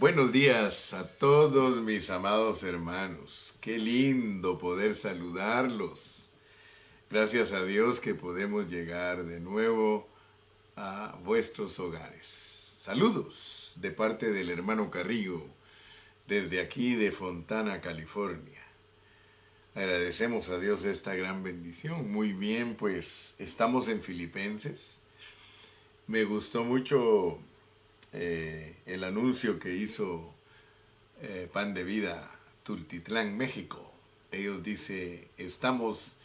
Buenos días a todos mis amados hermanos. Qué lindo poder saludarlos. Gracias a Dios que podemos llegar de nuevo a vuestros hogares. Saludos de parte del hermano Carrillo, desde aquí de Fontana, California. Agradecemos a Dios esta gran bendición. Muy bien, pues estamos en Filipenses. Me gustó mucho el anuncio que hizo Pan de Vida Tultitlán, México. Ellos dicen, estamos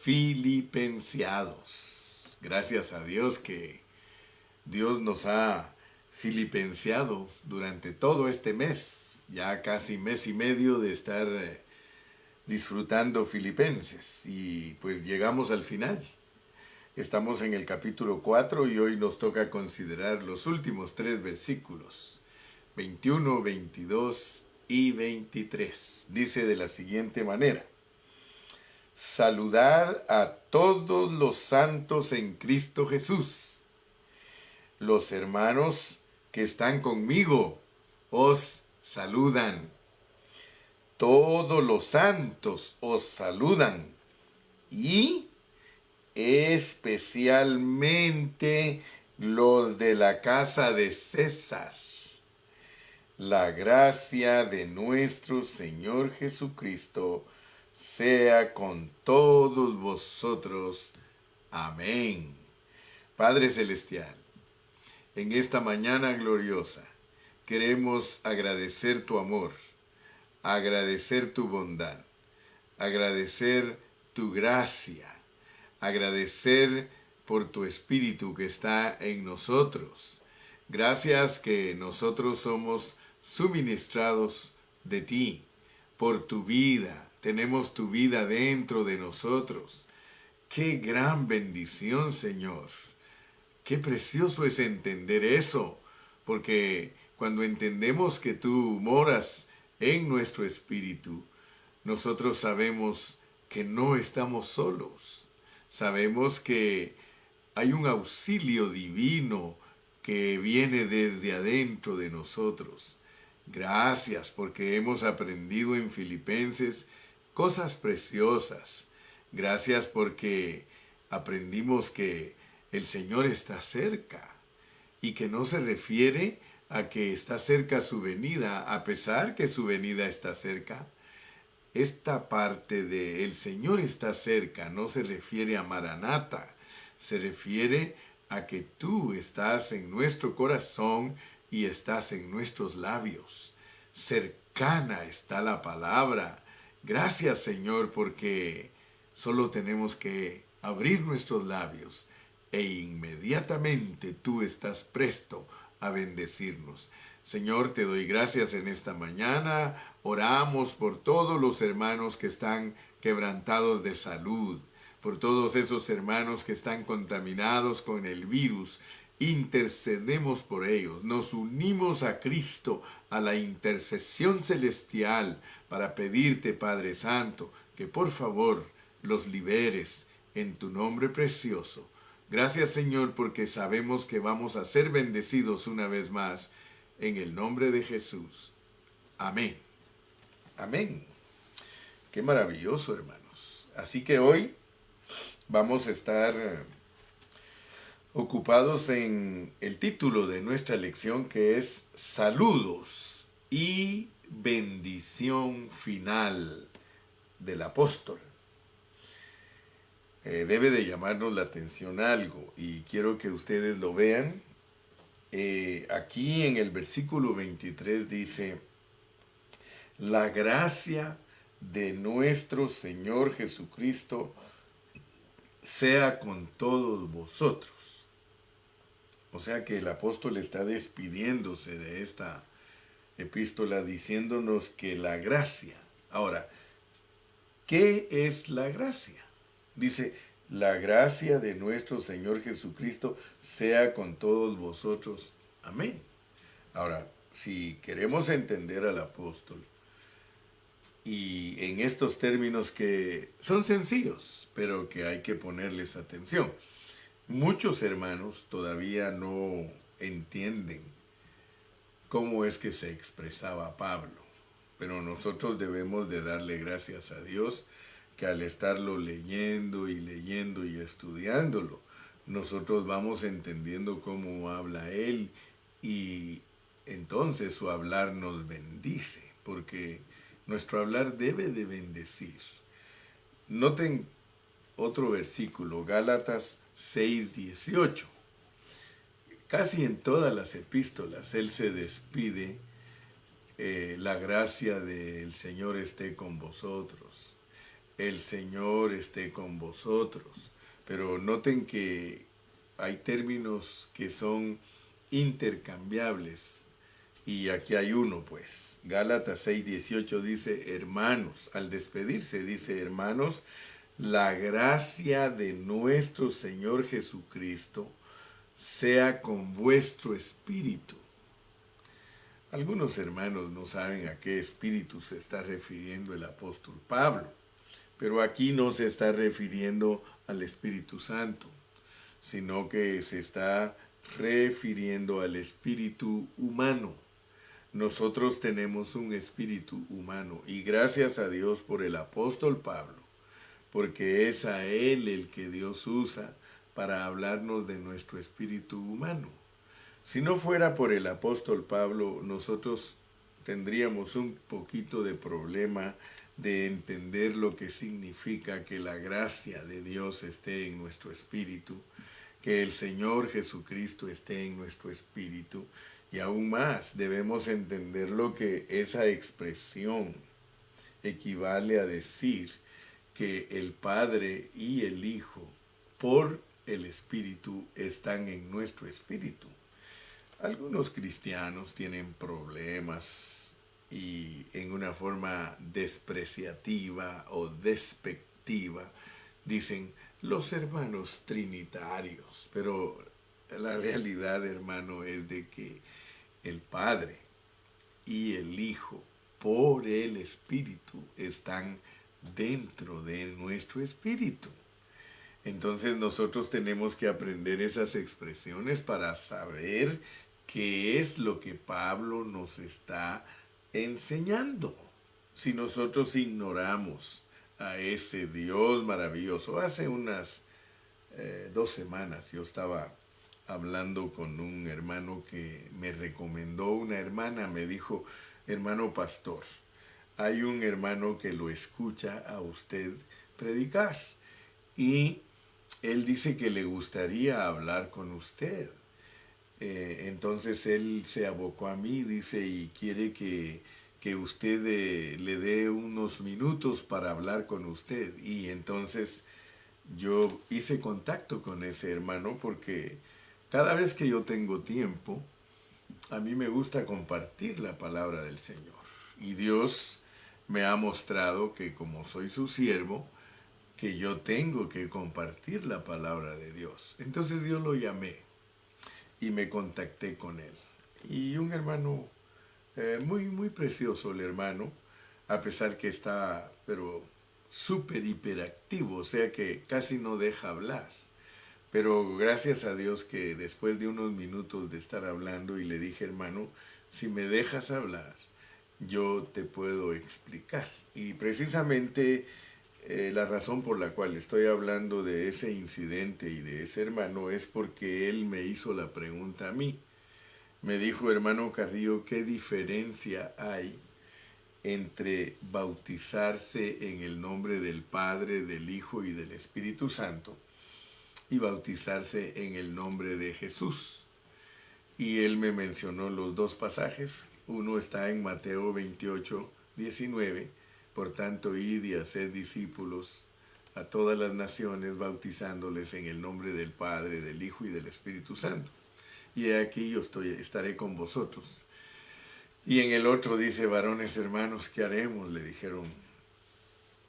filipenciados. Gracias a Dios que Dios nos ha filipenciado durante todo este mes, ya casi mes y medio de estar disfrutando Filipenses, y pues llegamos al final. Estamos en el capítulo 4 y hoy nos toca considerar los últimos 3 versículos, 21, 22 y 23. Dice de la siguiente manera: Saludad a todos los santos en Cristo Jesús. Los hermanos que están conmigo os saludan. Todos los santos os saludan, y especialmente los de la casa de César. La gracia de nuestro Señor Jesucristo sea con todos vosotros. Amén. Padre Celestial, en esta mañana gloriosa queremos agradecer tu amor, agradecer tu bondad, agradecer tu gracia, agradecer por tu Espíritu que está en nosotros. Gracias que nosotros somos suministrados de ti, por tu vida. Tenemos tu vida dentro de nosotros. ¡Qué gran bendición, Señor! ¡Qué precioso es entender eso! Porque cuando entendemos que tú moras en nuestro espíritu, nosotros sabemos que no estamos solos. Sabemos que hay un auxilio divino que viene desde adentro de nosotros. Gracias porque hemos aprendido en Filipenses cosas preciosas. Gracias porque aprendimos que el Señor está cerca y que no se refiere a que está cerca su venida, a pesar que su venida está cerca. Esta parte de el Señor está cerca no se refiere a Maranata, se refiere a que tú estás en nuestro corazón y estás en nuestros labios. Cercana está la palabra. Gracias, Señor, porque solo tenemos que abrir nuestros labios e inmediatamente tú estás presto a bendecirnos. Señor, te doy gracias en esta mañana. Oramos por todos los hermanos que están quebrantados de salud, por todos esos hermanos que están contaminados con el virus. Intercedemos por ellos, nos unimos a Cristo, a la intercesión celestial, para pedirte, Padre Santo, que por favor los liberes en tu nombre precioso. Gracias, Señor, porque sabemos que vamos a ser bendecidos una vez más, en el nombre de Jesús. Amén. Amén. Qué maravilloso, hermanos. Así que hoy vamos a estar ocupados en el título de nuestra lección, que es Saludos y bendición final del apóstol. Debe de llamarnos la atención algo, y quiero que ustedes lo vean. Aquí en el versículo 23 dice: la gracia de nuestro Señor Jesucristo sea con todos vosotros. O sea que el apóstol está despidiéndose de esta epístola diciéndonos que la gracia. Ahora, ¿qué es la gracia? Dice, la gracia de nuestro Señor Jesucristo sea con todos vosotros. Amén. Ahora, si queremos entender al apóstol, y en estos términos que son sencillos, pero que hay que ponerles atención. Muchos hermanos todavía no entienden cómo es que se expresaba Pablo. Pero nosotros debemos de darle gracias a Dios que al estarlo leyendo y estudiándolo, nosotros vamos entendiendo cómo habla Él y entonces su hablar nos bendice, porque nuestro hablar debe de bendecir. Noten otro versículo, Gálatas 6:18. Casi en todas las epístolas Él se despide, la gracia del Señor esté con vosotros. El Señor esté con vosotros. Pero noten que hay términos que son intercambiables. Y aquí hay uno, pues. Gálatas 6:18 dice, hermanos, al despedirse dice, hermanos, la gracia de nuestro Señor Jesucristo sea con vuestro espíritu. Algunos hermanos no saben a qué espíritu se está refiriendo el apóstol Pablo, pero aquí no se está refiriendo al Espíritu Santo, sino que se está refiriendo al espíritu humano. Nosotros tenemos un espíritu humano y gracias a Dios por el apóstol Pablo, porque es a él el que Dios usa para hablarnos de nuestro espíritu humano. Si no fuera por el apóstol Pablo, nosotros tendríamos un poquito de problema de entender lo que significa que la gracia de Dios esté en nuestro espíritu, que el Señor Jesucristo esté en nuestro espíritu, y aún más debemos entender lo que esa expresión equivale a decir que el Padre y el Hijo por el Espíritu están en nuestro espíritu. Algunos cristianos tienen problemas y en una forma despreciativa o despectiva dicen los hermanos trinitarios, pero la realidad, hermano, es de que el Padre y el Hijo por el Espíritu están dentro de nuestro espíritu. Entonces nosotros tenemos que aprender esas expresiones para saber qué es lo que Pablo nos está enseñando. Si nosotros ignoramos a ese Dios maravilloso, hace unas 2 semanas yo estaba hablando con un hermano que me recomendó, una hermana me dijo, hermano pastor, hay un hermano que lo escucha a usted predicar y él dice que le gustaría hablar con usted. Entonces él se abocó a mí, dice, y quiere que usted le dé unos minutos para hablar con usted. Y entonces yo hice contacto con ese hermano porque cada vez que yo tengo tiempo, a mí me gusta compartir la palabra del Señor. Y Dios me ha mostrado que como soy su siervo, que yo tengo que compartir la palabra de Dios. Entonces yo lo llamé y me contacté con él. Y un hermano muy precioso, el hermano, a pesar que está, pero súper hiperactivo, o sea que casi no deja hablar. Pero gracias a Dios que después de unos minutos de estar hablando y le dije, hermano, si me dejas hablar, yo te puedo explicar. Y precisamente la razón por la cual estoy hablando de ese incidente y de ese hermano es porque él me hizo la pregunta a mí. Me dijo, hermano Carrillo, ¿qué diferencia hay entre bautizarse en el nombre del Padre, del Hijo y del Espíritu Santo y bautizarse en el nombre de Jesús? Y él me mencionó los dos pasajes. Uno está en Mateo 28:19. Por tanto, id y haced discípulos a todas las naciones, bautizándoles en el nombre del Padre, del Hijo y del Espíritu Santo. Y aquí yo estaré con vosotros. Y en el otro dice, varones hermanos, ¿qué haremos? Le dijeron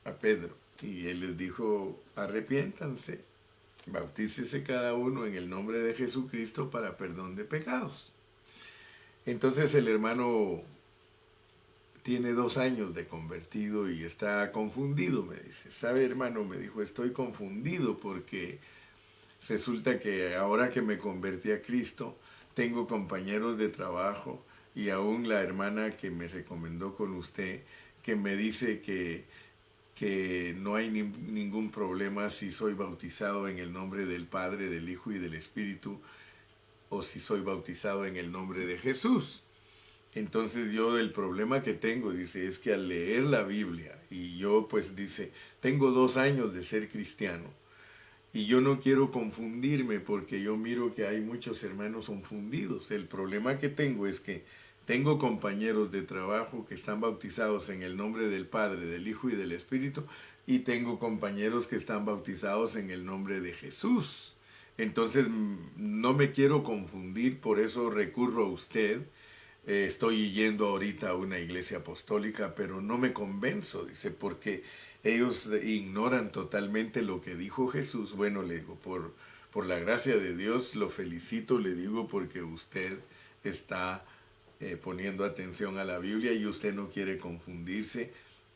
a Pedro. Y él les dijo, arrepiéntanse, bautícese cada uno en el nombre de Jesucristo para perdón de pecados. Entonces el hermano tiene 2 años de convertido y está confundido, me dice. ¿Sabe, hermano? Me dijo, estoy confundido porque resulta que ahora que me convertí a Cristo, tengo compañeros de trabajo y aún la hermana que me recomendó con usted, que me dice que no hay ningún problema si soy bautizado en el nombre del Padre, del Hijo y del Espíritu, o si soy bautizado en el nombre de Jesús. Entonces yo el problema que tengo, dice, es que al leer la Biblia, y yo pues dice, tengo 2 años de ser cristiano, y yo no quiero confundirme porque yo miro que hay muchos hermanos confundidos. El problema que tengo es que tengo compañeros de trabajo que están bautizados en el nombre del Padre, del Hijo y del Espíritu, y tengo compañeros que están bautizados en el nombre de Jesús. Entonces no me quiero confundir, por eso recurro a usted. Estoy yendo ahorita a una iglesia apostólica, pero no me convenzo, dice, porque ellos ignoran totalmente lo que dijo Jesús. Bueno, le digo, por la gracia de Dios lo felicito, le digo, porque usted está poniendo atención a la Biblia y usted no quiere confundirse,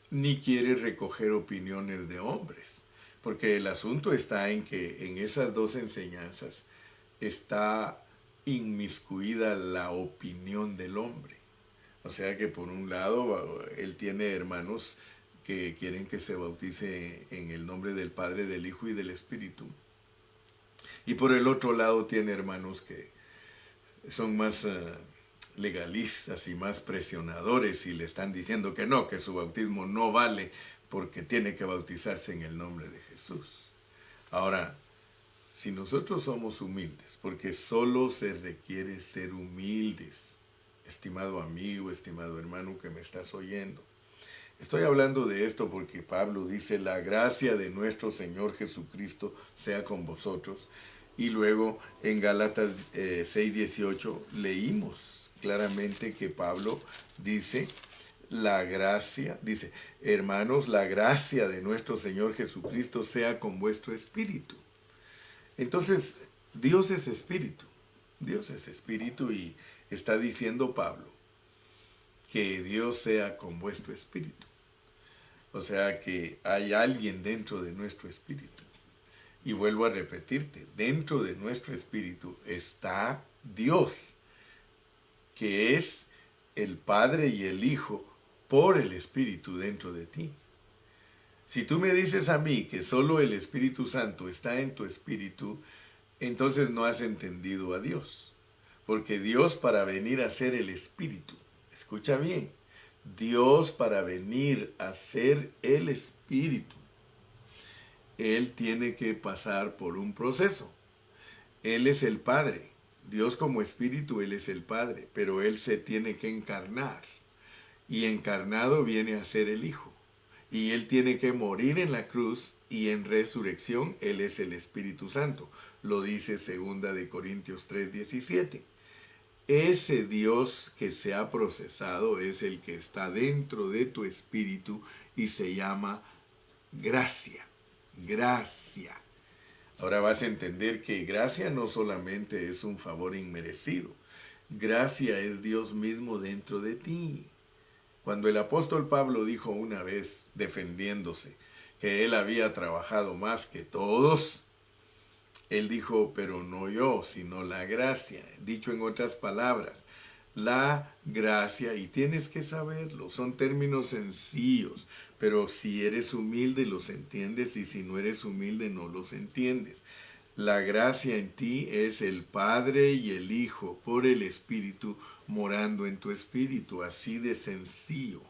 ni quiere recoger opiniones de hombres. Porque el asunto está en que en esas 2 enseñanzas está inmiscuida la opinión del hombre. O sea que por un lado él tiene hermanos que quieren que se bautice en el nombre del Padre, del Hijo y del Espíritu. Y por el otro lado tiene hermanos que son más legalistas y más presionadores y le están diciendo que no, que su bautismo no vale porque tiene que bautizarse en el nombre de Jesús. Ahora, si nosotros somos humildes, porque solo se requiere ser humildes, estimado amigo, estimado hermano que me estás oyendo. Estoy hablando de esto porque Pablo dice, la gracia de nuestro Señor Jesucristo sea con vosotros. Y luego en Gálatas 6:18 leímos claramente que Pablo dice, la gracia, dice, hermanos, la gracia de nuestro Señor Jesucristo sea con vuestro espíritu. Entonces, Dios es espíritu y está diciendo Pablo que Dios sea con vuestro espíritu. O sea que hay alguien dentro de nuestro espíritu. Y vuelvo a repetirte, dentro de nuestro espíritu está Dios, que es el Padre y el Hijo por el Espíritu dentro de ti. Si tú me dices a mí que solo el Espíritu Santo está en tu espíritu, entonces no has entendido a Dios. Porque Dios para venir a ser el Espíritu, escucha bien, Dios para venir a ser el Espíritu, Él tiene que pasar por un proceso. Él es el Padre. Dios como Espíritu, Él es el Padre, pero Él se tiene que encarnar. Y encarnado viene a ser el Hijo. Y Él tiene que morir en la cruz y en resurrección Él es el Espíritu Santo. Lo dice 2 Corintios 3:17. Ese Dios que se ha procesado es el que está dentro de tu espíritu y se llama gracia. Gracia. Ahora vas a entender que gracia no solamente es un favor inmerecido. Gracia es Dios mismo dentro de ti. Cuando el apóstol Pablo dijo una vez, defendiéndose, que él había trabajado más que todos, él dijo, pero no yo, sino la gracia. Dicho en otras palabras, la gracia, y tienes que saberlo, son términos sencillos, pero si eres humilde los entiendes y si no eres humilde no los entiendes. La gracia en ti es el Padre y el Hijo por el Espíritu morando en tu espíritu, así de sencillo.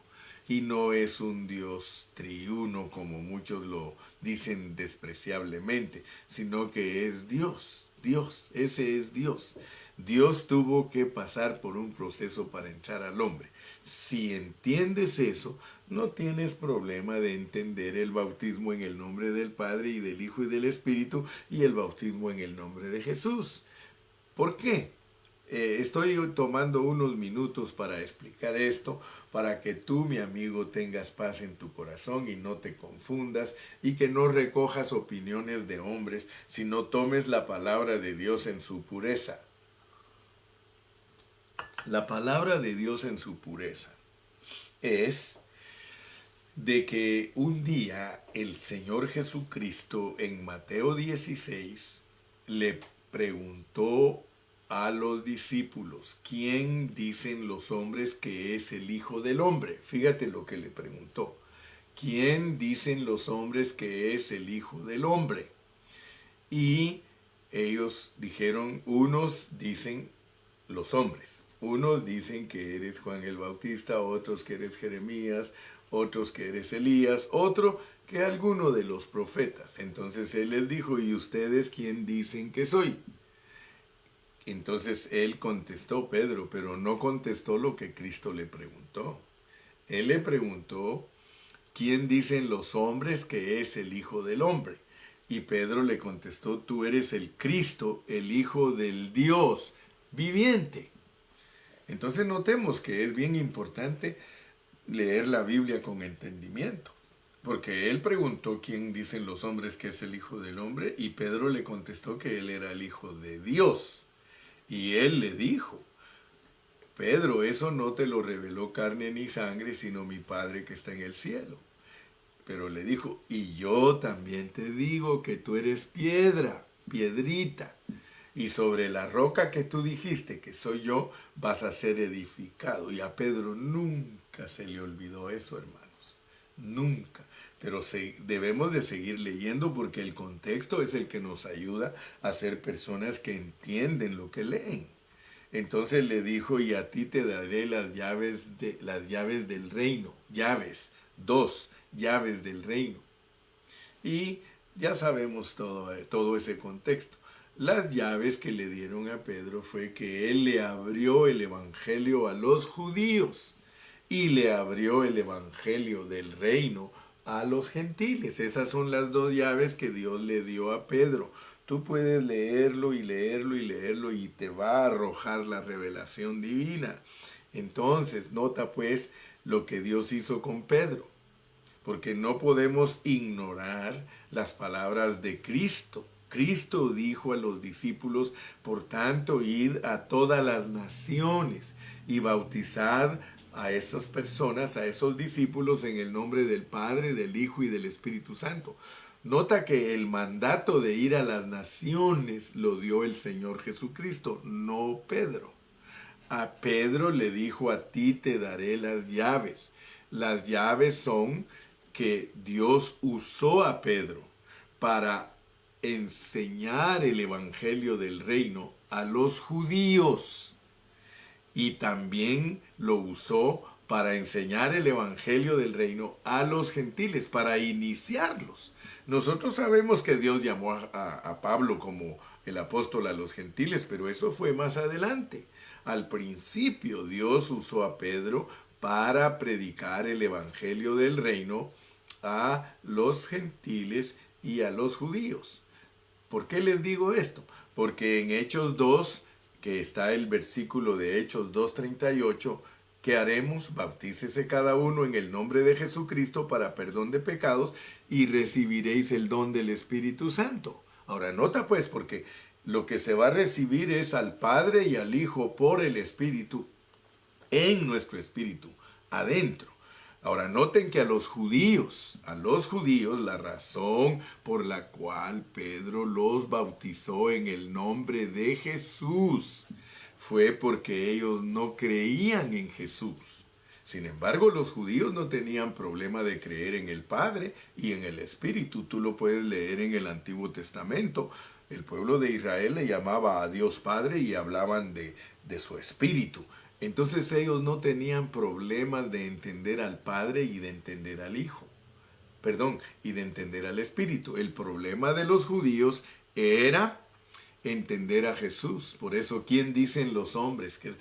Y no es un Dios triuno como muchos lo dicen despreciablemente, sino que es Dios, Dios, ese es Dios. Dios tuvo que pasar por un proceso para entrar al hombre. Si entiendes eso, no tienes problema de entender el bautismo en el nombre del Padre y del Hijo y del Espíritu y el bautismo en el nombre de Jesús. ¿Por qué? Estoy tomando unos minutos para explicar esto, para que tú, mi amigo, tengas paz en tu corazón y no te confundas y que no recojas opiniones de hombres, sino tomes la palabra de Dios en su pureza. La palabra de Dios en su pureza es de que un día el Señor Jesucristo en Mateo 16 le preguntó a los discípulos: ¿quién dicen los hombres que es el Hijo del Hombre? Fíjate lo que le preguntó. ¿Quién dicen los hombres que es el Hijo del Hombre? Y ellos dijeron, unos dicen los hombres, unos dicen que eres Juan el Bautista, otros que eres Jeremías, otros que eres Elías, otro que alguno de los profetas. Entonces él les dijo, ¿y ustedes quién dicen que soy? Entonces él contestó, Pedro, pero no contestó lo que Cristo le preguntó. Él le preguntó, ¿quién dicen los hombres que es el Hijo del Hombre? Y Pedro le contestó, tú eres el Cristo, el Hijo del Dios viviente. Entonces notemos que es bien importante leer la Biblia con entendimiento, porque él preguntó quién dicen los hombres que es el Hijo del Hombre, y Pedro le contestó que él era el Hijo de Dios. Y él le dijo, Pedro, eso no te lo reveló carne ni sangre, sino mi Padre que está en el cielo. Pero le dijo, y yo también te digo que tú eres piedra, piedrita, y sobre la roca que tú dijiste que soy yo, vas a ser edificado. Y a Pedro nunca se le olvidó eso, hermanos, nunca. Pero debemos de seguir leyendo, porque el contexto es el que nos ayuda a ser personas que entienden lo que leen. Entonces le dijo, y a ti te daré las llaves del reino. Llaves, dos llaves del reino. Y ya sabemos todo ese contexto. Las llaves que le dieron a Pedro fue que él le abrió el evangelio a los judíos y le abrió el evangelio del reino a los gentiles. Esas son las dos llaves que Dios le dio a Pedro. Tú puedes leerlo y leerlo y leerlo y te va a arrojar la revelación divina. Entonces, nota pues lo que Dios hizo con Pedro, porque no podemos ignorar las palabras de Cristo. Cristo dijo a los discípulos, por tanto, id a todas las naciones y bautizad a esas personas, a esos discípulos, en el nombre del Padre, del Hijo y del Espíritu Santo. Nota que el mandato de ir a las naciones lo dio el Señor Jesucristo, no Pedro. A Pedro le dijo, a ti te daré las llaves. Las llaves son que Dios usó a Pedro para enseñar el evangelio del reino a los judíos, y también lo usó para enseñar el evangelio del reino a los gentiles, para iniciarlos. Nosotros sabemos que Dios llamó a Pablo como el apóstol a los gentiles, pero eso fue más adelante. Al principio Dios usó a Pedro para predicar el evangelio del reino a los gentiles y a los judíos. ¿Por qué les digo esto? Porque en Hechos 2, que está el versículo de Hechos 2:38, ¿qué haremos? Bautícese cada uno en el nombre de Jesucristo para perdón de pecados y recibiréis el don del Espíritu Santo. Ahora nota pues, porque lo que se va a recibir es al Padre y al Hijo por el Espíritu, en nuestro espíritu, adentro. Ahora noten que a los judíos, la razón por la cual Pedro los bautizó en el nombre de Jesús fue porque ellos no creían en Jesús. Sin embargo, los judíos no tenían problema de creer en el Padre y en el Espíritu. Tú lo puedes leer en el Antiguo Testamento. El pueblo de Israel le llamaba a Dios Padre y hablaban de su Espíritu. Entonces ellos no tenían problemas de entender al Padre y de entender al Hijo. Y de entender al Espíritu. El problema de los judíos era entender a Jesús. Por eso, ¿quién dicen los hombres? Que,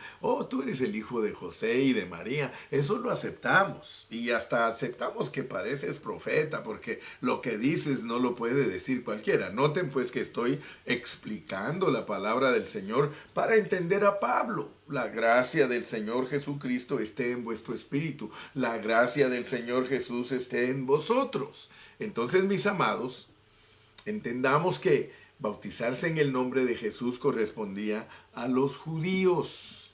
tú eres el hijo de José y de María. Eso lo aceptamos. Y hasta aceptamos que pareces profeta, porque lo que dices no lo puede decir cualquiera. Noten pues que estoy explicando la palabra del Señor para entender a Pablo. La gracia del Señor Jesucristo esté en vuestro espíritu. La gracia del Señor Jesús esté en vosotros. Entonces, mis amados, entendamos que bautizarse en el nombre de Jesús correspondía a los judíos.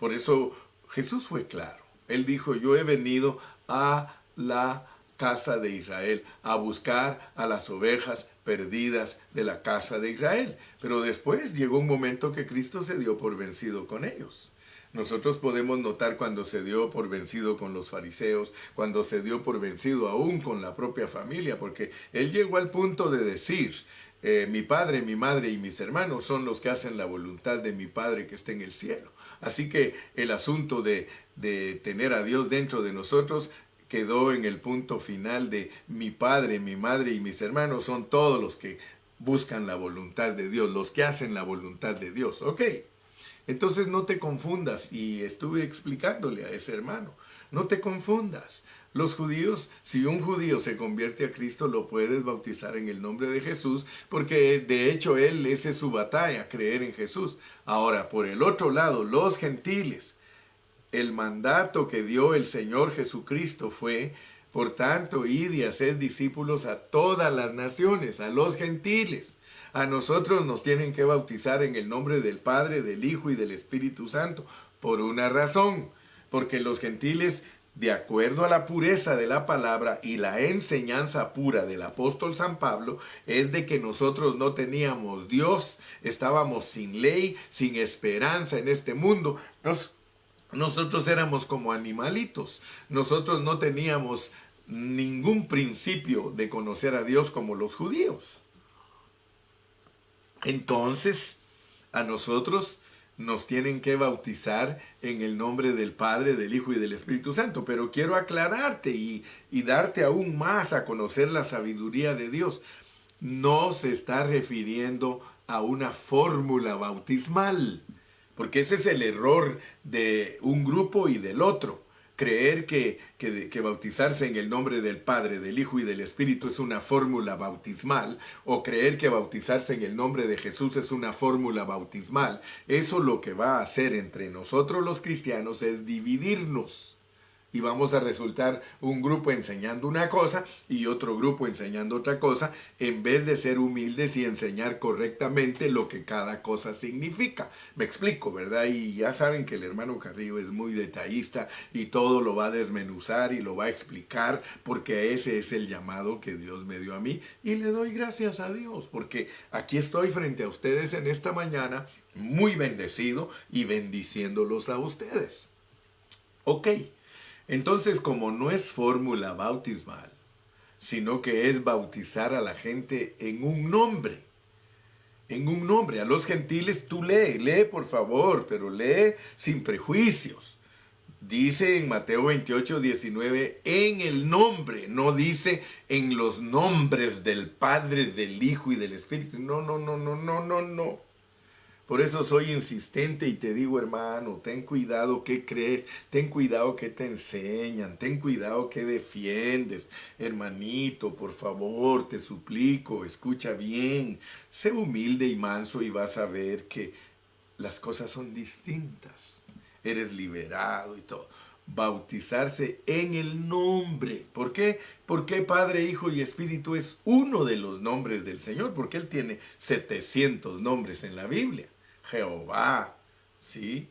Por eso Jesús fue claro. Él dijo, yo he venido a la casa de Israel, a buscar a las ovejas perdidas de la casa de Israel. Pero después llegó un momento que Cristo se dio por vencido con ellos. Nosotros podemos notar cuando se dio por vencido con los fariseos, cuando se dio por vencido aún con la propia familia, porque él llegó al punto de decir, mi padre, mi madre y mis hermanos son los que hacen la voluntad de mi Padre que está en el cielo. Así que el asunto de tener a Dios dentro de nosotros quedó en el punto final de mi padre, mi madre y mis hermanos son todos los que buscan la voluntad de Dios, los que hacen la voluntad de Dios. Ok, entonces no te confundas, y estuve explicándole a ese hermano, no te confundas. Los judíos, si un judío se convierte a Cristo, lo puedes bautizar en el nombre de Jesús, porque de hecho esa es su batalla, creer en Jesús. Ahora, por el otro lado, los gentiles, el mandato que dio el Señor Jesucristo fue, por tanto, id y haced discípulos a todas las naciones, a los gentiles. A nosotros nos tienen que bautizar en el nombre del Padre, del Hijo y del Espíritu Santo, por una razón, porque los gentiles, de acuerdo a la pureza de la palabra y la enseñanza pura del apóstol San Pablo, es de que nosotros no teníamos Dios, estábamos sin ley, sin esperanza en este mundo. Nosotros éramos como animalitos, nosotros no teníamos ningún principio de conocer a Dios como los judíos. Entonces, a nosotros nos tienen que bautizar en el nombre del Padre, del Hijo y del Espíritu Santo. Pero quiero aclararte y darte aún más a conocer la sabiduría de Dios. No se está refiriendo a una fórmula bautismal, porque ese es el error de un grupo y del otro. Creer que bautizarse en el nombre del Padre, del Hijo y del Espíritu es una fórmula bautismal, o creer que bautizarse en el nombre de Jesús es una fórmula bautismal, eso lo que va a hacer entre nosotros los cristianos es dividirnos. Y vamos a resultar un grupo enseñando una cosa y otro grupo enseñando otra cosa, en vez de ser humildes y enseñar correctamente lo que cada cosa significa. Me explico, ¿verdad? Y ya saben que el hermano Carrillo es muy detallista y todo lo va a desmenuzar y lo va a explicar, porque ese es el llamado que Dios me dio a mí. Y le doy gracias a Dios, porque aquí estoy frente a ustedes en esta mañana, muy bendecido y bendiciéndolos a ustedes. Ok. Entonces, como no es fórmula bautismal, sino que es bautizar a la gente en un nombre. En un nombre. A los gentiles tú lee por favor, pero lee sin prejuicios. Dice en Mateo 28, 19, en el nombre, no dice en los nombres del Padre, del Hijo y del Espíritu. No, no, no, no, no, no, no. Por eso soy insistente y te digo, hermano, ten cuidado qué crees, ten cuidado qué te enseñan, ten cuidado qué defiendes. Hermanito, por favor, te suplico, escucha bien, sé humilde y manso y vas a ver que las cosas son distintas. Eres liberado y todo. Bautizarse en el nombre. ¿Por qué? Porque Padre, Hijo y Espíritu es uno de los nombres del Señor, porque Él tiene 700 nombres en la Biblia. Jehová, ¿sí?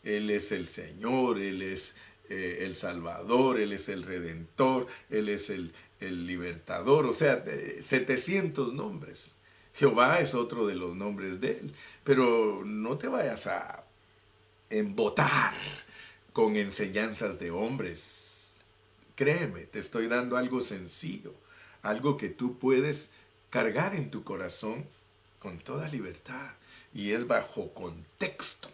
Él es el Señor, Él es el Salvador, Él es el Redentor, Él es el Libertador, o sea, 700 nombres. Jehová es otro de los nombres de Él, pero no te vayas a embotar con enseñanzas de hombres. Créeme, te estoy dando algo sencillo, algo que tú puedes cargar en tu corazón con toda libertad. Y es bajo contexto.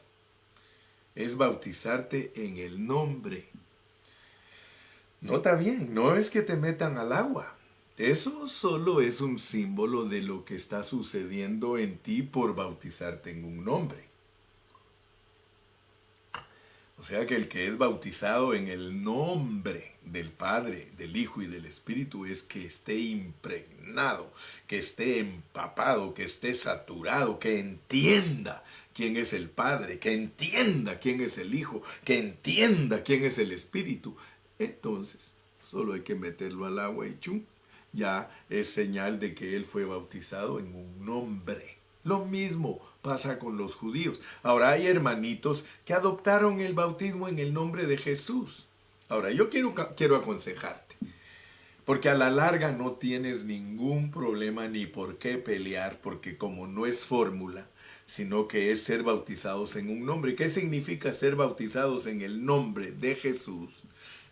Es bautizarte en el nombre. Nota bien, no es que te metan al agua. Eso solo es un símbolo de lo que está sucediendo en ti por bautizarte en un nombre. O sea que el que es bautizado en el nombre del Padre, del Hijo y del Espíritu es que esté impregnado, que esté empapado, que esté saturado, que entienda quién es el Padre, que entienda quién es el Hijo, que entienda quién es el Espíritu. Entonces, solo hay que meterlo al agua y ¡chum! Ya es señal de que él fue bautizado en un nombre. Lo mismo pasa con los judíos. Ahora hay hermanitos que adoptaron el bautismo en el nombre de Jesús. Ahora yo quiero aconsejarte. Porque a la larga no tienes ningún problema ni por qué pelear, porque como no es fórmula, sino que es ser bautizados en un nombre. ¿Qué significa ser bautizados en el nombre de Jesús?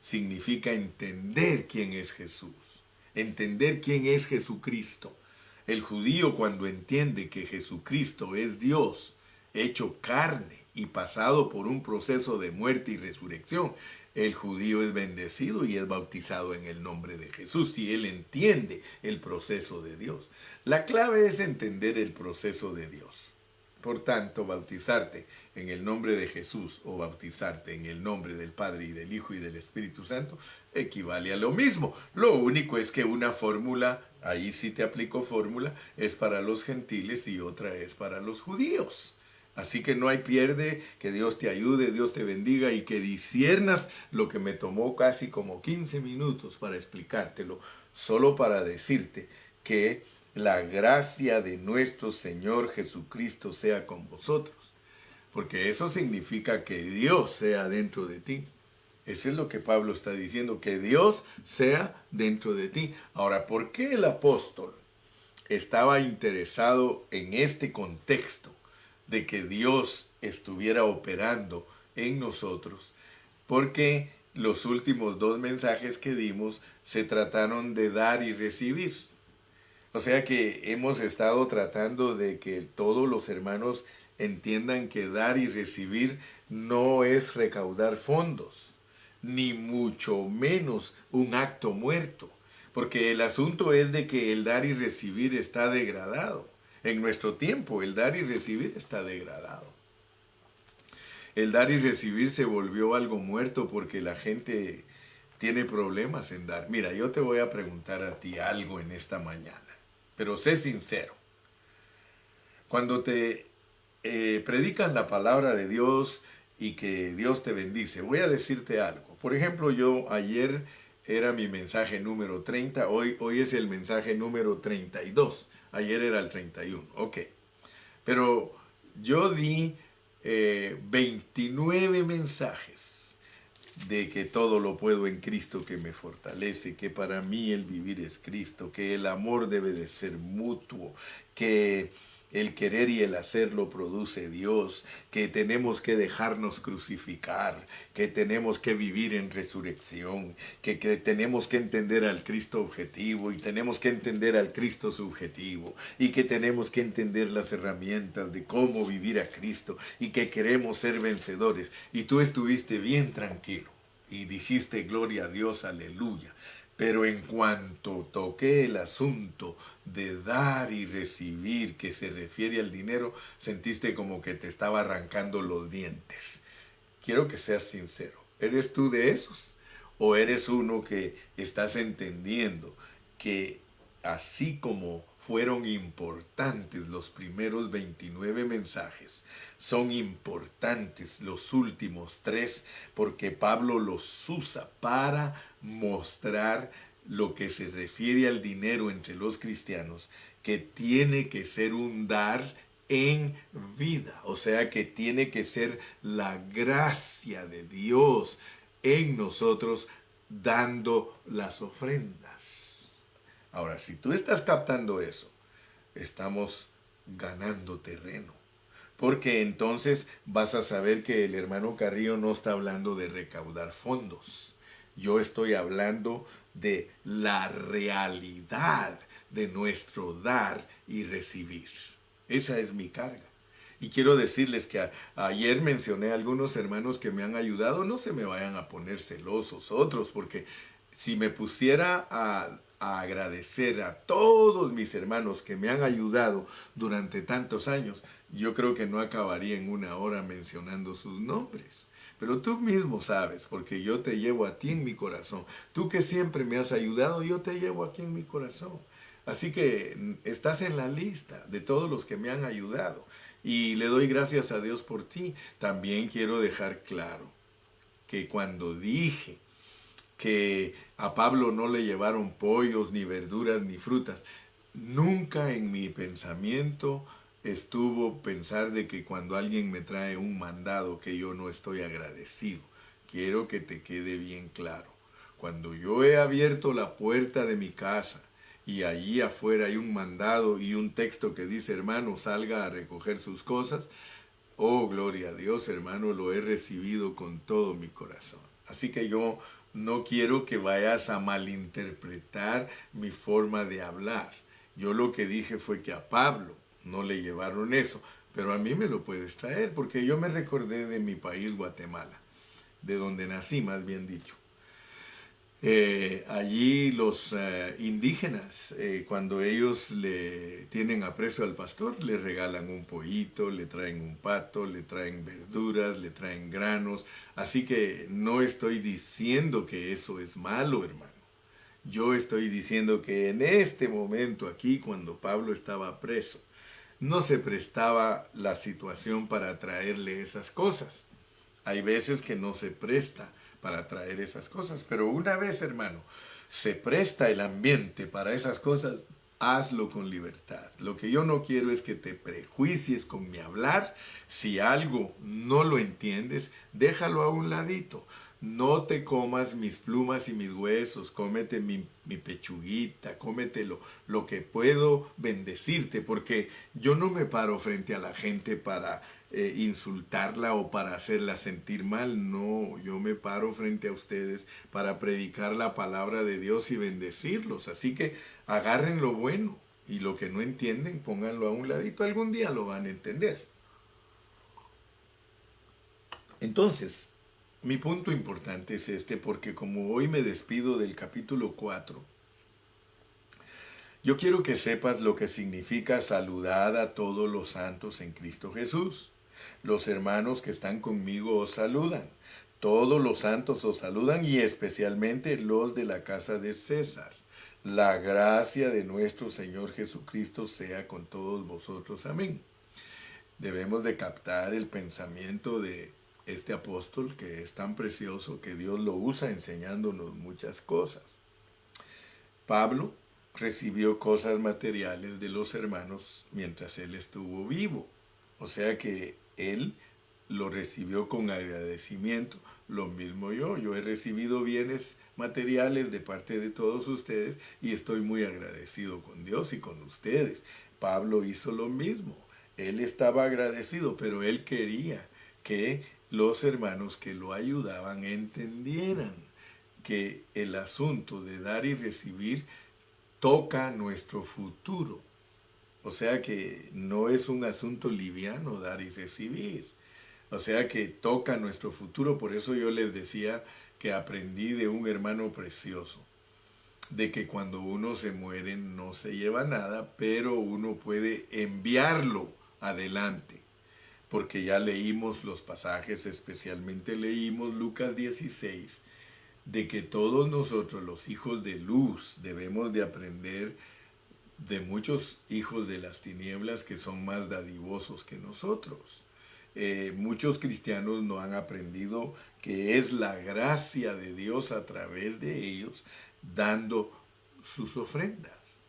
Significa entender quién es Jesús, entender quién es Jesucristo. El judío, cuando entiende que Jesucristo es Dios, hecho carne y pasado por un proceso de muerte y resurrección, el judío es bendecido y es bautizado en el nombre de Jesús, si él entiende el proceso de Dios. La clave es entender el proceso de Dios. Por tanto, bautizarte en el nombre de Jesús o bautizarte en el nombre del Padre y del Hijo y del Espíritu Santo equivale a lo mismo. Lo único es que una fórmula, ahí sí te aplico fórmula, es para los gentiles y otra es para los judíos. Así que no hay pierde, que Dios te ayude, Dios te bendiga y que disciernas lo que me tomó casi como 15 minutos para explicártelo, solo para decirte que la gracia de nuestro Señor Jesucristo sea con vosotros. Porque eso significa que Dios sea dentro de ti. Eso es lo que Pablo está diciendo, que Dios sea dentro de ti. Ahora, ¿por qué el apóstol estaba interesado en este contexto de que Dios estuviera operando en nosotros? Porque los últimos dos mensajes que dimos se trataron de dar y recibir. O sea que hemos estado tratando de que todos los hermanos entiendan que dar y recibir no es recaudar fondos, ni mucho menos un acto muerto, porque el asunto es de que el dar y recibir está degradado. En nuestro tiempo el dar y recibir está degradado. El dar y recibir se volvió algo muerto porque la gente tiene problemas en dar. Mira, yo te voy a preguntar a ti algo en esta mañana, pero sé sincero. Cuando te predican la palabra de Dios y que Dios te bendice, voy a decirte algo. Por ejemplo, yo ayer era mi mensaje número 30, hoy es el mensaje número 32, ayer era el 31, ok. Pero yo di 29 mensajes de que todo lo puedo en Cristo que me fortalece, que para mí el vivir es Cristo, que el amor debe de ser mutuo, que el querer y el hacer lo produce Dios, que tenemos que dejarnos crucificar, que tenemos que vivir en resurrección, que tenemos que entender al Cristo objetivo y tenemos que entender al Cristo subjetivo y que tenemos que entender las herramientas de cómo vivir a Cristo y que queremos ser vencedores. Y tú estuviste bien tranquilo y dijiste gloria a Dios, aleluya. Pero en cuanto toqué el asunto de dar y recibir, que se refiere al dinero, sentiste como que te estaba arrancando los dientes. Quiero que seas sincero. ¿Eres tú de esos? ¿O eres uno que estás entendiendo que así como fueron importantes los primeros 29 mensajes, son importantes los últimos 3 porque Pablo los usa para mostrar lo que se refiere al dinero entre los cristianos, que tiene que ser un dar en vida, o sea que tiene que ser la gracia de Dios en nosotros dando las ofrendas. Ahora, si tú estás captando eso, estamos ganando terreno. Porque entonces vas a saber que el hermano Carrillo no está hablando de recaudar fondos. Yo estoy hablando de la realidad de nuestro dar y recibir. Esa es mi carga. Y quiero decirles que ayer mencioné a algunos hermanos que me han ayudado. No se me vayan a poner celosos otros, porque si me pusiera a agradecer a todos mis hermanos que me han ayudado durante tantos años, yo creo que no acabaría en una hora mencionando sus nombres. Pero tú mismo sabes, porque yo te llevo a ti en mi corazón. Tú que siempre me has ayudado, yo te llevo aquí en mi corazón. Así que estás en la lista de todos los que me han ayudado. Y le doy gracias a Dios por ti. También quiero dejar claro que cuando dije que a Pablo no le llevaron pollos, ni verduras, ni frutas, nunca en mi pensamiento estuvo pensar de que cuando alguien me trae un mandado que yo no estoy agradecido. Quiero que te quede bien claro. Cuando yo he abierto la puerta de mi casa y allí afuera hay un mandado y un texto que dice, hermano, salga a recoger sus cosas, oh, gloria a Dios, hermano, lo he recibido con todo mi corazón. Así que yo no quiero que vayas a malinterpretar mi forma de hablar. Yo lo que dije fue que a Pablo no le llevaron eso, pero a mí me lo puedes traer, porque yo me recordé de mi país, Guatemala, de donde nací, más bien dicho. Allí los indígenas, cuando ellos le tienen aprecio al pastor, le regalan un pollito, le traen un pato, le traen verduras, le traen granos. Así que no estoy diciendo que eso es malo, hermano. Yo estoy diciendo que en este momento aquí, cuando Pablo estaba preso, no se prestaba la situación para traerle esas cosas. Hay veces que no se presta para traer esas cosas, pero una vez, hermano, se presta el ambiente para esas cosas, hazlo con libertad. Lo que yo no quiero es que te prejuicies con mi hablar. Si algo no lo entiendes, déjalo a un ladito. No te comas mis plumas y mis huesos, cómete mi pechuguita, cómete lo que puedo bendecirte, porque yo no me paro frente a la gente para insultarla o para hacerla sentir mal. No, yo me paro frente a ustedes para predicar la palabra de Dios y bendecirlos. Así que agarren lo bueno y lo que no entienden, pónganlo a un ladito. Algún día lo van a entender. Entonces, mi punto importante es este, porque como hoy me despido del capítulo 4, yo quiero que sepas lo que significa saludar a todos los santos en Cristo Jesús. Los hermanos que están conmigo os saludan. Todos los santos os saludan y especialmente los de la casa de César. La gracia de nuestro Señor Jesucristo sea con todos vosotros. Amén. Debemos de captar el pensamiento de este apóstol que es tan precioso, que Dios lo usa enseñándonos muchas cosas. Pablo recibió cosas materiales de los hermanos mientras él estuvo vivo. O sea que él lo recibió con agradecimiento. Lo mismo yo he recibido bienes materiales de parte de todos ustedes y estoy muy agradecido con Dios y con ustedes. Pablo hizo lo mismo. Él estaba agradecido, pero él quería que los hermanos que lo ayudaban entendieran que el asunto de dar y recibir toca nuestro futuro. O sea que no es un asunto liviano dar y recibir. O sea que toca nuestro futuro. Por eso yo les decía que aprendí de un hermano precioso, de que cuando uno se muere no se lleva nada, pero uno puede enviarlo adelante. Porque ya leímos los pasajes, especialmente leímos Lucas 16, de que todos nosotros, los hijos de luz, debemos de aprender de muchos hijos de las tinieblas que son más dadivosos que nosotros. Muchos cristianos no han aprendido que es la gracia de Dios a través de ellos dando sus ofrendas.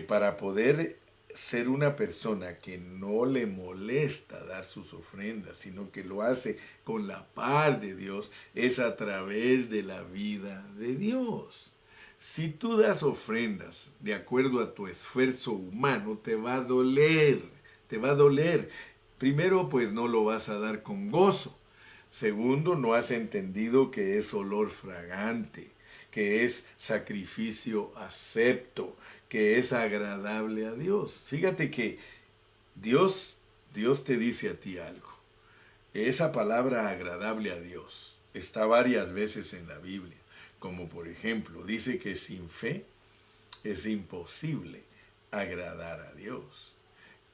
Para poder ser una persona que no le molesta dar sus ofrendas, sino que lo hace con la paz de Dios, es a través de la vida de Dios. Si tú das ofrendas de acuerdo a tu esfuerzo humano, te va a doler, te va a doler. Primero, pues no lo vas a dar con gozo. Segundo, no has entendido que es olor fragante, que es sacrificio acepto, que es agradable a Dios. Fíjate que Dios te dice a ti algo. Esa palabra agradable a Dios está varias veces en la Biblia. Como por ejemplo, dice que sin fe es imposible agradar a Dios.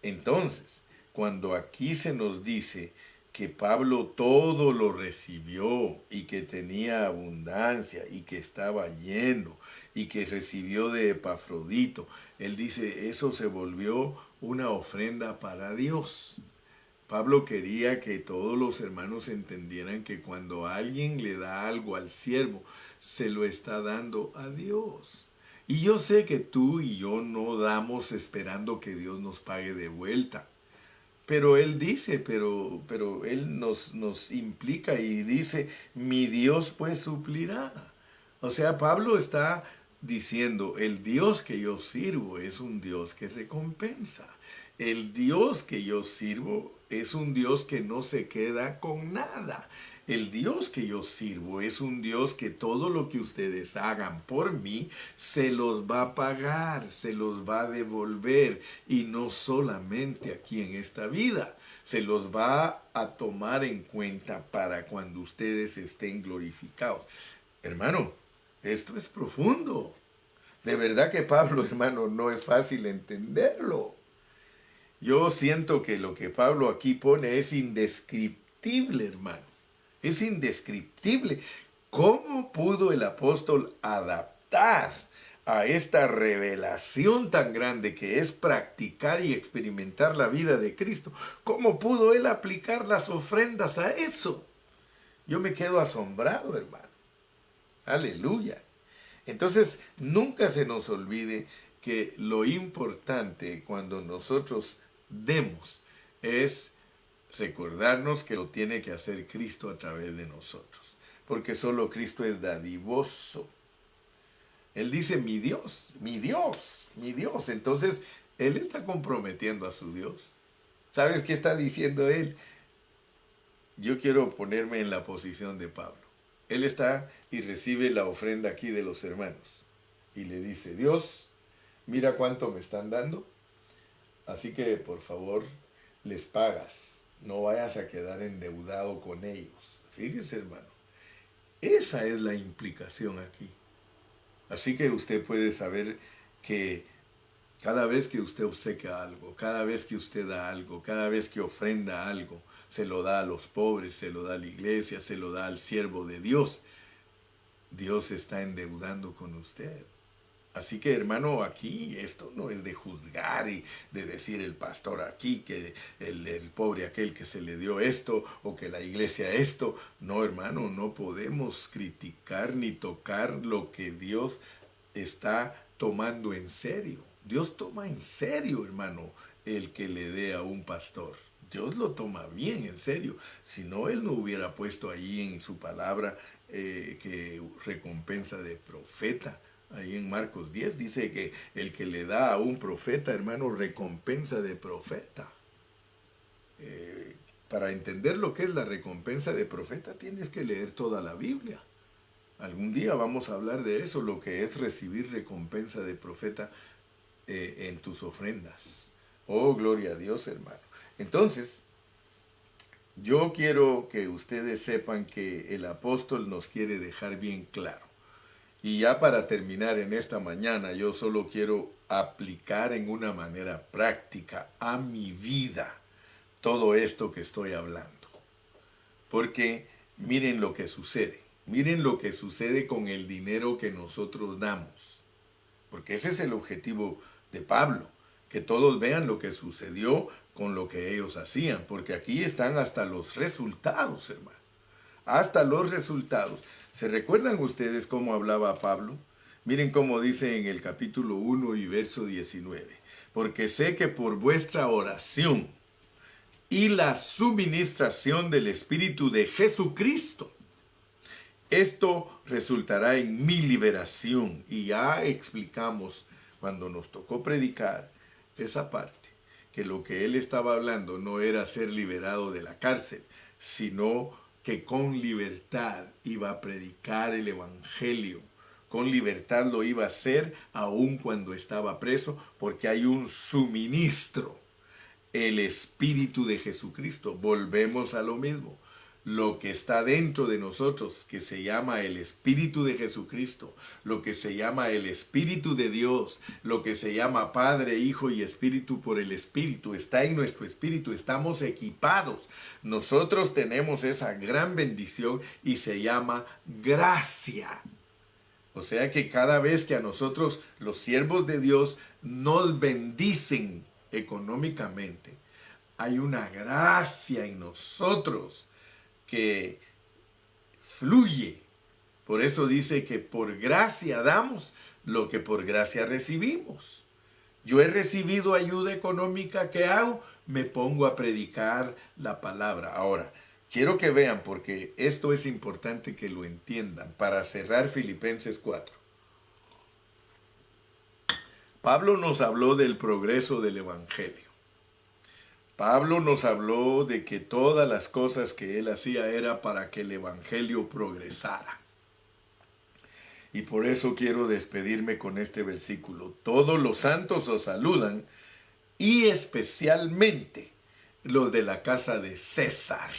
Entonces, cuando aquí se nos dice que Pablo todo lo recibió y que tenía abundancia y que estaba lleno y que recibió de Epafrodito, él dice, eso se volvió una ofrenda para Dios. Pablo quería que todos los hermanos entendieran que cuando alguien le da algo al siervo, se lo está dando a Dios. Y yo sé que tú y yo no damos esperando que Dios nos pague de vuelta. Pero Él dice, pero Él nos implica y dice, mi Dios pues suplirá. O sea, Pablo está diciendo, el Dios que yo sirvo es un Dios que recompensa. El Dios que yo sirvo es un Dios que no se queda con nada. El Dios que yo sirvo es un Dios que todo lo que ustedes hagan por mí se los va a pagar, se los va a devolver, y no solamente aquí en esta vida, se los va a tomar en cuenta para cuando ustedes estén glorificados. Hermano, esto es profundo. De verdad que Pablo, hermano, no es fácil entenderlo. Yo siento que lo que Pablo aquí pone es indescriptible, hermano. Es indescriptible. ¿Cómo pudo el apóstol adaptar a esta revelación tan grande que es practicar y experimentar la vida de Cristo? ¿Cómo pudo él aplicar las ofrendas a eso? Yo me quedo asombrado, hermano. Aleluya. Entonces, nunca se nos olvide que lo importante cuando nosotros demos es recordarnos que lo tiene que hacer Cristo a través de nosotros, porque solo Cristo es dadivoso. Él dice, mi Dios, mi Dios, mi Dios. Entonces, Él está comprometiendo a su Dios. ¿Sabes qué está diciendo Él? Yo quiero ponerme en la posición de Pablo. Él está y recibe la ofrenda aquí de los hermanos. Y le dice, Dios, mira cuánto me están dando. Así que, por favor, les pagas. No vayas a quedar endeudado con ellos. Fíjese, hermano. Esa es la implicación aquí. Así que usted puede saber que cada vez que usted obsequia algo, cada vez que usted da algo, cada vez que ofrenda algo, se lo da a los pobres, se lo da a la iglesia, se lo da al siervo de Dios, Dios está endeudando con usted. Así que, hermano, aquí esto no es de juzgar y de decir el pastor aquí que el pobre aquel que se le dio esto o que la iglesia esto. No, hermano, no podemos criticar ni tocar lo que Dios está tomando en serio. Dios toma en serio, hermano, el que le dé a un pastor. Dios lo toma bien en serio. Si no, Él no hubiera puesto ahí en su palabra que recompensa de profeta. Ahí en Marcos 10 dice que el que le da a un profeta, hermano, recompensa de profeta. Para entender lo que es la recompensa de profeta, tienes que leer toda la Biblia. Algún día vamos a hablar de eso, lo que es recibir recompensa de profeta en tus ofrendas. Oh, gloria a Dios, hermano. Entonces, yo quiero que ustedes sepan que el apóstol nos quiere dejar bien claro. Y ya para terminar en esta mañana, yo solo quiero aplicar en una manera práctica a mi vida todo esto que estoy hablando. Porque miren lo que sucede. Miren lo que sucede con el dinero que nosotros damos. Porque ese es el objetivo de Pablo. Que todos vean lo que sucedió con lo que ellos hacían. Porque aquí están hasta los resultados, hermano. Hasta los resultados. ¿Se recuerdan ustedes cómo hablaba Pablo? Miren cómo dice en el capítulo 1 y verso 19. Porque sé que por vuestra oración y la suministración del Espíritu de Jesucristo, esto resultará en mi liberación. Y ya explicamos cuando nos tocó predicar esa parte, que lo que él estaba hablando no era ser liberado de la cárcel, sino que con libertad iba a predicar el evangelio. Con libertad lo iba a hacer aun cuando estaba preso, porque hay un suministro, el Espíritu de Jesucristo. Volvemos a lo mismo. Lo que está dentro de nosotros, que se llama el Espíritu de Jesucristo, lo que se llama el Espíritu de Dios, lo que se llama Padre, Hijo y Espíritu por el Espíritu, está en nuestro espíritu, estamos equipados. Nosotros tenemos esa gran bendición y se llama gracia. O sea que cada vez que a nosotros, los siervos de Dios, nos bendicen económicamente, hay una gracia en nosotros que fluye. Por eso dice que por gracia damos lo que por gracia recibimos. Yo he recibido ayuda económica, ¿qué hago? Me pongo a predicar la palabra. Ahora, quiero que vean porque esto es importante que lo entiendan para cerrar Filipenses 4. Pablo nos habló del progreso del Evangelio. Pablo nos habló de que todas las cosas que él hacía era para que el Evangelio progresara. Y por eso quiero despedirme con este versículo. Todos los santos os saludan, y especialmente los de la casa de César.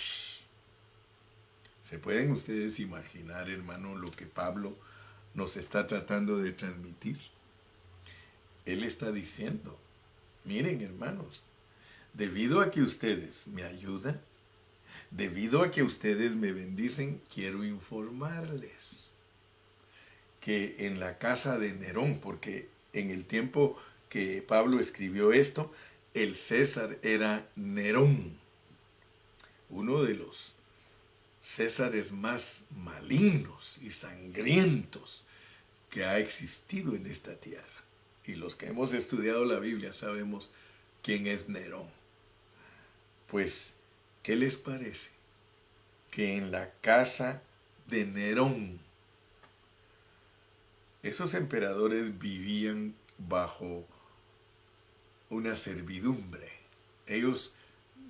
¿Se pueden ustedes imaginar, hermano, lo que Pablo nos está tratando de transmitir? Él está diciendo, miren, hermanos, debido a que ustedes me ayudan, debido a que ustedes me bendicen, quiero informarles que en la casa de Nerón, porque en el tiempo que Pablo escribió esto, el César era Nerón, uno de los Césares más malignos y sangrientos que ha existido en esta tierra. Y los que hemos estudiado la Biblia sabemos quién es Nerón. Pues, ¿qué les parece? Que en la casa de Nerón, esos emperadores vivían bajo una servidumbre. Ellos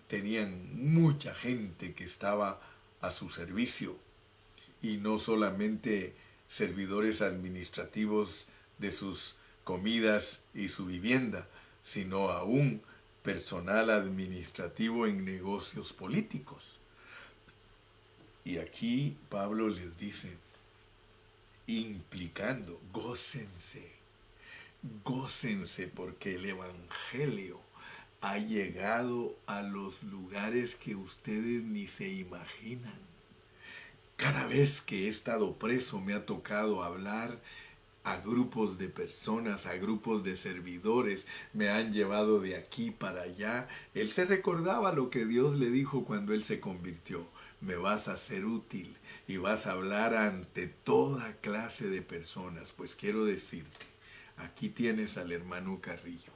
tenían mucha gente que estaba a su servicio, y no solamente servidores administrativos de sus comidas y su vivienda, sino aún personal administrativo en negocios políticos. Y aquí Pablo les dice, implicando, gócense, gócense porque el Evangelio ha llegado a los lugares que ustedes ni se imaginan. Cada vez que he estado preso me ha tocado hablar a grupos de personas, a grupos de servidores, me han llevado de aquí para allá. Él se recordaba lo que Dios le dijo cuando él se convirtió. Me vas a ser útil y vas a hablar ante toda clase de personas. Pues quiero decirte, aquí tienes al hermano Carrillo.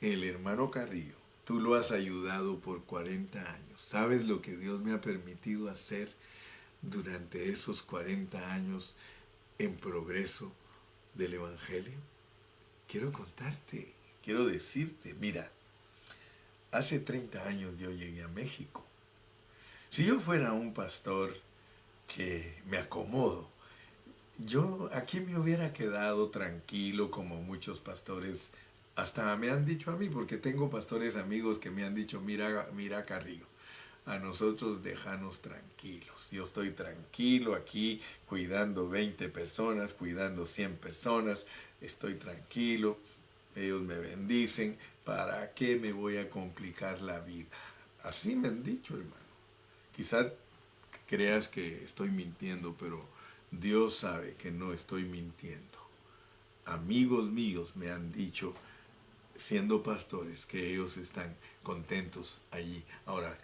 El hermano Carrillo, tú lo has ayudado por 40 años. ¿Sabes lo que Dios me ha permitido hacer durante esos 40 años en progreso del Evangelio? Quiero contarte, quiero decirte, mira, hace 30 años yo llegué a México. Si yo fuera un pastor que me acomodo, yo aquí me hubiera quedado tranquilo como muchos pastores, hasta me han dicho a mí, porque tengo pastores amigos que me han dicho, mira Carrillo, a nosotros déjanos tranquilos. Yo estoy tranquilo aquí cuidando 20 personas, cuidando 100 personas, estoy tranquilo, ellos me bendicen, ¿para qué me voy a complicar la vida? Así me han dicho, hermano. Quizás creas que estoy mintiendo, pero Dios sabe que no estoy mintiendo. Amigos míos me han dicho, siendo pastores, que ellos están contentos allí. Ahora,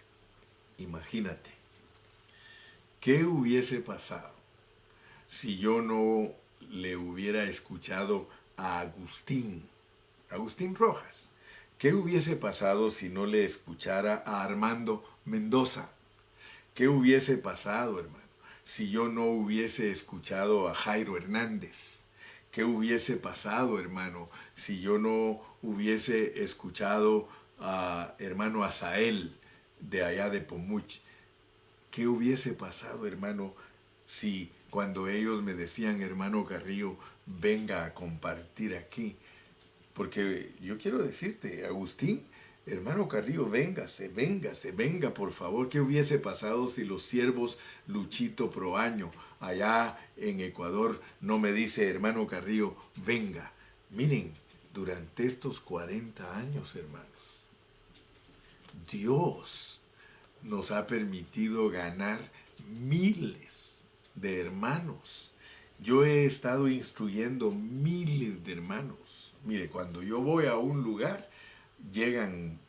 imagínate, ¿qué hubiese pasado si yo no le hubiera escuchado a Agustín Rojas? ¿Qué hubiese pasado si no le escuchara a Armando Mendoza? ¿Qué hubiese pasado, hermano, si yo no hubiese escuchado a Jairo Hernández? ¿Qué hubiese pasado, hermano, si yo no hubiese escuchado a hermano Asael de allá de Pomuch? ¿Qué hubiese pasado, hermano, si cuando ellos me decían, hermano Carrillo, venga a compartir aquí? Porque yo quiero decirte, Agustín, hermano Carrillo, venga, por favor. ¿Qué hubiese pasado si los siervos Luchito Proaño, allá en Ecuador, no me dice, hermano Carrillo, venga? Miren, durante estos 40 años, hermanos, Dios nos ha permitido ganar miles de hermanos. Yo he estado instruyendo miles de hermanos. Mire, cuando yo voy a un lugar, llegan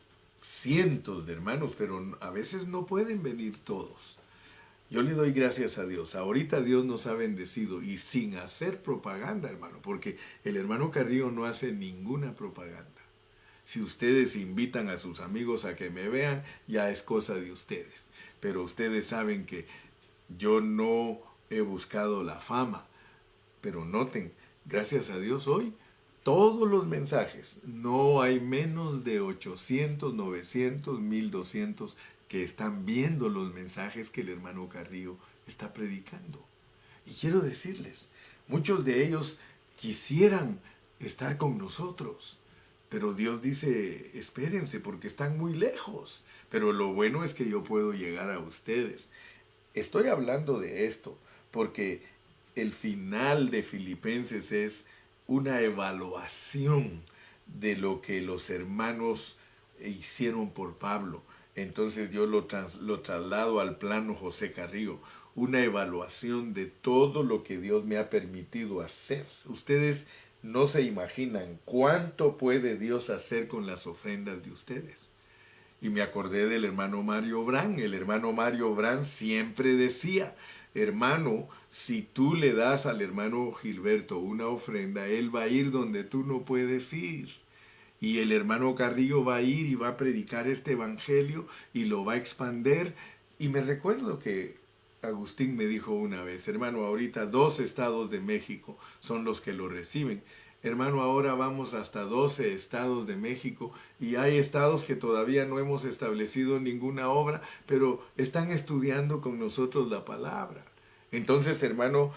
cientos de hermanos, pero a veces no pueden venir todos. Yo le doy gracias a Dios. Ahorita Dios nos ha bendecido y sin hacer propaganda, hermano, porque el hermano Carrillo no hace ninguna propaganda. Si ustedes invitan a sus amigos a que me vean, ya es cosa de ustedes. pero ustedes saben que yo no he buscado la fama. Pero noten, gracias a Dios hoy, todos los mensajes, no hay menos de 800, 900, 1200 que están viendo los mensajes que el hermano Carrillo está predicando. Y quiero decirles, muchos de ellos quisieran estar con nosotros, pero Dios dice, espérense porque están muy lejos. Pero lo bueno es que yo puedo llegar a ustedes. Estoy hablando de esto porque el final de Filipenses es una evaluación de lo que los hermanos hicieron por Pablo. Entonces yo lo traslado al plano José Carrillo, una evaluación de todo lo que Dios me ha permitido hacer. Ustedes no se imaginan cuánto puede Dios hacer con las ofrendas de ustedes. Y me acordé del hermano Mario Brand. El hermano Mario Brand siempre decía, hermano, si tú le das al hermano Gilberto una ofrenda, él va a ir donde tú no puedes ir. Y el hermano Carrillo va a ir y va a predicar este evangelio y lo va a expander. Y me recuerdo que Agustín me dijo una vez, hermano, ahorita 2 estados de México son los que lo reciben. Hermano, ahora vamos hasta 12 estados de México y hay estados que todavía no hemos establecido ninguna obra, pero están estudiando con nosotros la palabra. Entonces, hermano,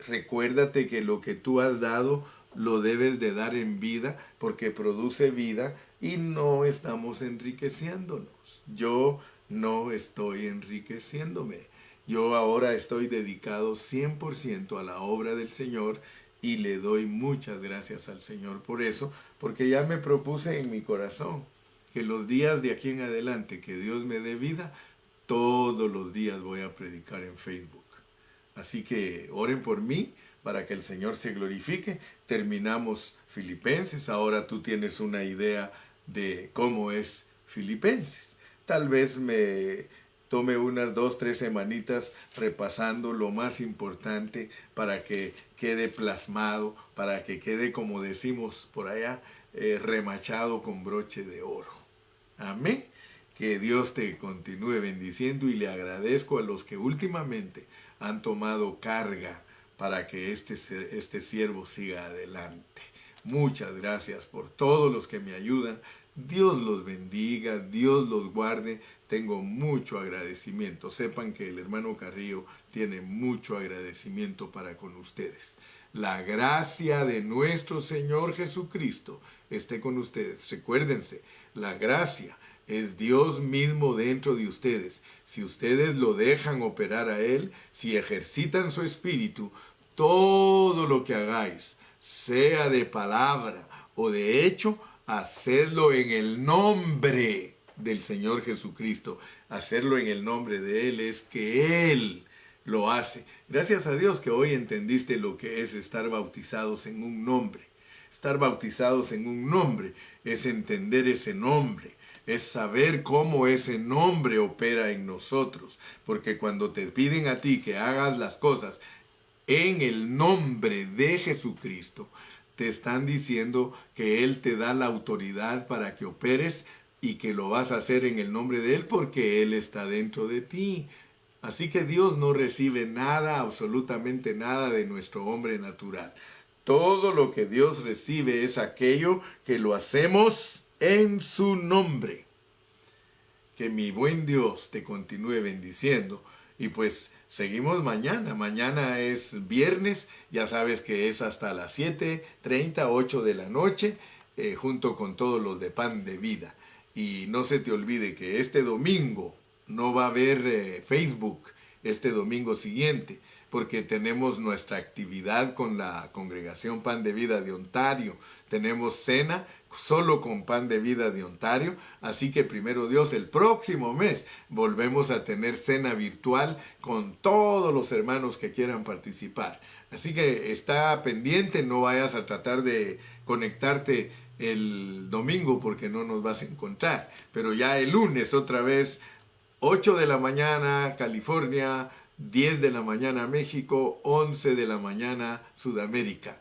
recuérdate que lo que tú has dado lo debes de dar en vida porque produce vida y no estamos enriqueciéndonos. Yo no estoy enriqueciéndome. Yo ahora estoy dedicado 100% a la obra del Señor y le doy muchas gracias al Señor por eso, porque ya me propuse en mi corazón que los días de aquí en adelante que Dios me dé vida, todos los días voy a predicar en Facebook. Así que oren por mí para que el Señor se glorifique. Terminamos Filipenses, ahora tú tienes una idea de cómo es Filipenses. Tal vez me tome unas 2, 3 semanitas repasando lo más importante para que quede plasmado, para que quede, como decimos por allá, remachado con broche de oro. Amén. Que Dios te continúe bendiciendo y le agradezco a los que últimamente han tomado carga para que este siervo siga adelante. Muchas gracias por todos los que me ayudan. Dios los bendiga, Dios los guarde. Tengo mucho agradecimiento. Sepan que el hermano Carrillo tiene mucho agradecimiento para con ustedes. La gracia de nuestro Señor Jesucristo esté con ustedes. Recuérdense, la gracia es Dios mismo dentro de ustedes. Si ustedes lo dejan operar a Él, si ejercitan su espíritu, todo lo que hagáis, sea de palabra o de hecho, hacedlo en el nombre del Señor Jesucristo. Hacerlo en el nombre de Él es que Él lo hace. Gracias a Dios que hoy entendiste lo que es estar bautizados en un nombre. Estar bautizados en un nombre es entender ese nombre. Es saber cómo ese nombre opera en nosotros. Porque cuando te piden a ti que hagas las cosas en el nombre de Jesucristo, te están diciendo que Él te da la autoridad para que operes y que lo vas a hacer en el nombre de Él porque Él está dentro de ti. Así que Dios no recibe nada, absolutamente nada de nuestro hombre natural. Todo lo que Dios recibe es aquello que lo hacemos en su nombre. Que mi buen Dios te continúe bendiciendo. Y pues seguimos mañana. Mañana es viernes. Ya sabes que es hasta las 7:30, 8 de la noche, junto con todos los de Pan de Vida. Y no se te olvide que este domingo no va a haber Facebook, este domingo siguiente, porque tenemos nuestra actividad con la Congregación Pan de Vida de Ontario. Tenemos cena solo con Pan de Vida de Ontario, así que primero Dios, el próximo mes volvemos a tener cena virtual con todos los hermanos que quieran participar. Así que está pendiente, no vayas a tratar de conectarte el domingo porque no nos vas a encontrar, pero ya el lunes otra vez, 8 de la mañana California, 10 de la mañana México, 11 de la mañana Sudamérica.